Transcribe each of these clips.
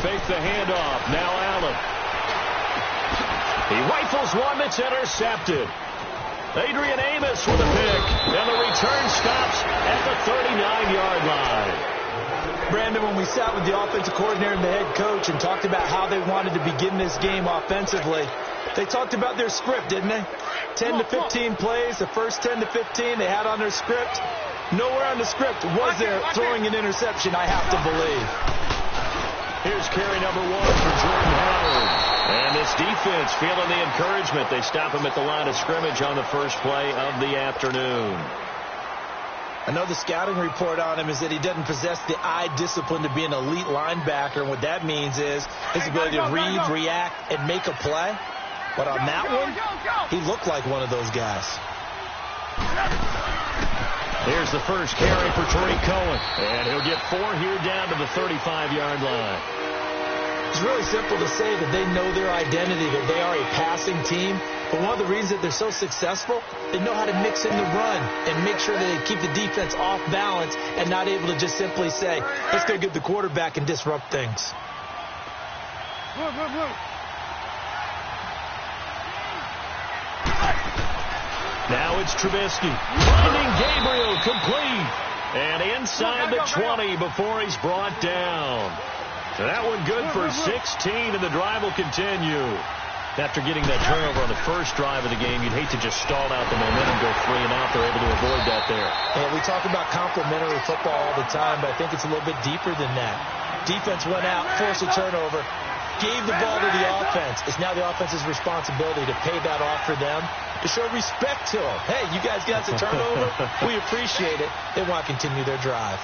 fake the handoff. Now Allen. He rifles one that's intercepted. Adrian Amos with a pick. And the return stops at the 39-yard line. Brandon, when we sat with the offensive coordinator and the head coach and talked about how they wanted to begin this game offensively, they talked about their script, didn't they? 10 to 15 plays, the first 10 to 15 they had on their script. Nowhere on the script was there throwing an interception, I have to believe. Here's carry number 1 for Jordan Howard. And this defense feeling the encouragement. They stop him at the line of scrimmage on the first play of the afternoon. I know the scouting report on him is that he doesn't possess the eye discipline to be an elite linebacker. And what that means is his ability to read, react, and make a play. But on that one, he looked like one of those guys. Here's the first carry for Tariq Cohen. And he'll get 4 here down to the 35-yard line. It's really simple to say that they know their identity, that they are a passing team. But one of the reasons that they're so successful, they know how to mix in the run and make sure that they keep the defense off balance and not able to just simply say, let's go get the quarterback and disrupt things. Now it's Trubisky. Finding Gabriel complete. And inside the 20 before he's brought down. So that one good for 16, and the drive will continue. After getting that turnover on the first drive of the game, you'd hate to just stall out the momentum, go 3 and out. They're able to avoid that there. Yeah, we talk about complementary football all the time, but I think it's a little bit deeper than that. Defense went out, forced a turnover, gave the ball to the offense. It's now the offense's responsibility to pay that off for them, to show respect to them. Hey, you guys got the turnover. We appreciate it. They want to continue their drive.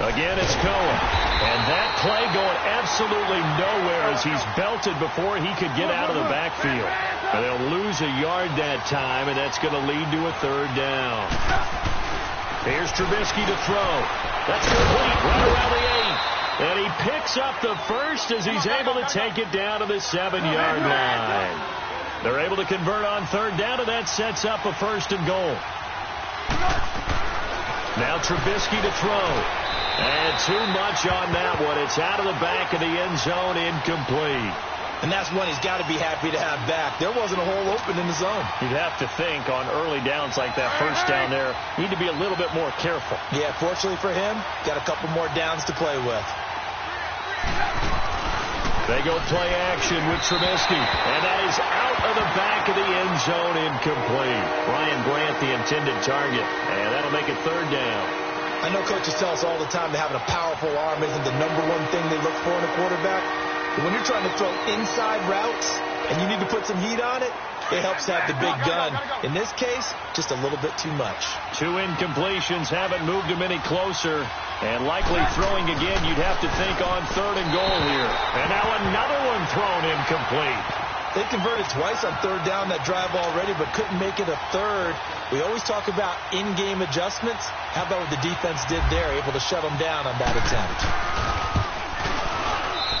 Again, it's Cohen. And that play going absolutely nowhere as he's belted before he could get out of the backfield. And they'll lose a yard that time, and that's going to lead to a 3rd down. Here's Trubisky to throw. That's complete right around the 8. And he picks up the first as he's able to take it down to the 7-yard line. They're able to convert on 3rd down, and that sets up a 1st and goal. Now Trubisky to throw. And too much on that one. It's out of the back of the end zone, incomplete. And that's one he's got to be happy to have back. There wasn't a hole open in the zone. You'd have to think on early downs like that, first down there, need to be a little bit more careful. Yeah, fortunately for him, got a couple more downs to play with. They go play action with Trubisky. And that is out of the back of the end zone, incomplete. Ryan Grant, the intended target. And that'll make it 3rd down. I know coaches tell us all the time that having a powerful arm isn't the #1 thing they look for in a quarterback. But when you're trying to throw inside routes and you need to put some heat on it, it helps to have the big gun. In this case, just a little bit too much. 2 incompletions haven't moved him any closer. And likely throwing again, you'd have to think on 3rd and goal here. And now another one thrown incomplete. They converted twice on 3rd down that drive already, but couldn't make it a 3rd. We always talk about in-game adjustments. How about what the defense did there, able to shut them down on that attempt.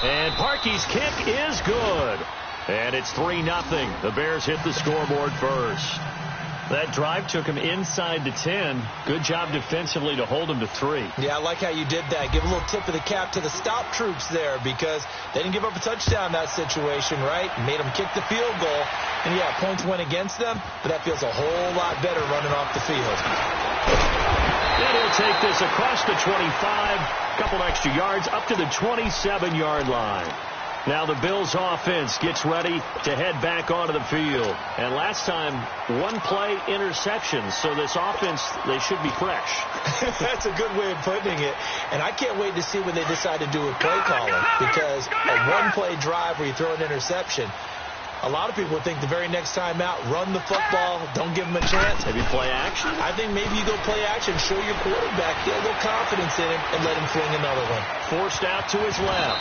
And Parkey's kick is good. And it's 3-0. The Bears hit the scoreboard first. That drive took him inside the 10. Good job defensively to hold him to 3. Yeah, I like how you did that. Give a little tip of the cap to the stop troops there because they didn't give up a touchdown in that situation, right? Made them kick the field goal. And, yeah, points went against them, but that feels a whole lot better running off the field. And he'll take this across the 25, a couple extra yards, up to the 27-yard line. Now the Bills offense gets ready to head back onto the field. And last time, 1-play interception. So this offense, they should be fresh. That's a good way of putting it. And I can't wait to see when they decide to do a play calling. Because a 1-play drive where you throw an interception, a lot of people think the very next time out, run the football, don't give them a chance. Maybe play action? I think maybe you go play action, show your quarterback, get a little confidence in him, and let him fling another one. Forced out to his left.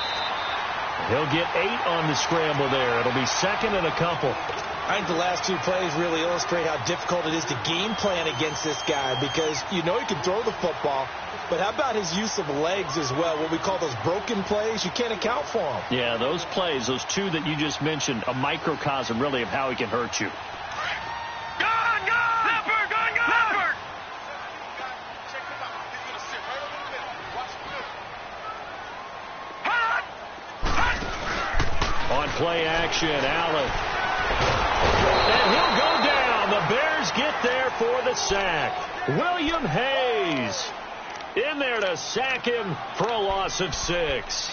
He'll get 8 on the scramble there. It'll be 2nd and a couple. I think the last 2 plays really illustrate how difficult it is to game plan against this guy because you know he can throw the football, but how about his use of legs as well, what we call those broken plays? You can't account for them. Yeah, those plays, those 2 that you just mentioned, a microcosm really of how he can hurt you. Go! On play action, Allen. And he'll go down. The Bears get there for the sack. William Hayes in there to sack him for a loss of 6.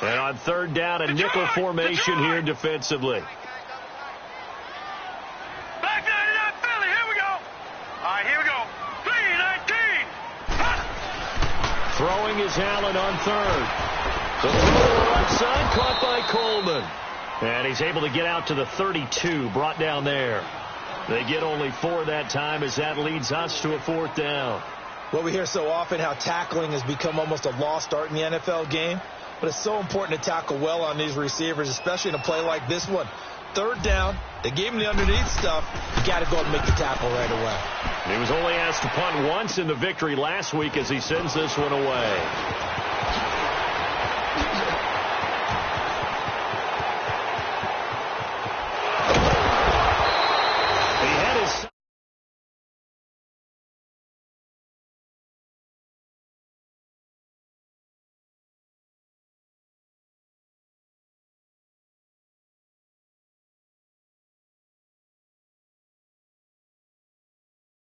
And on third down, a nickel formation here defensively. Back 99 Philly, here we go. All right, here we go. 3-19. Throwing is Allen on third. The throw to the left side, caught by Coleman. And he's able to get out to the 32, brought down there. They get only 4 that time as that leads us to a 4th down. Well, we hear so often how tackling has become almost a lost art in the NFL game. But it's so important to tackle well on these receivers, especially in a play like this one. Third down, they gave him the underneath stuff. You got to go and make the tackle right away. He was only asked to punt once in the victory last week as he sends this one away.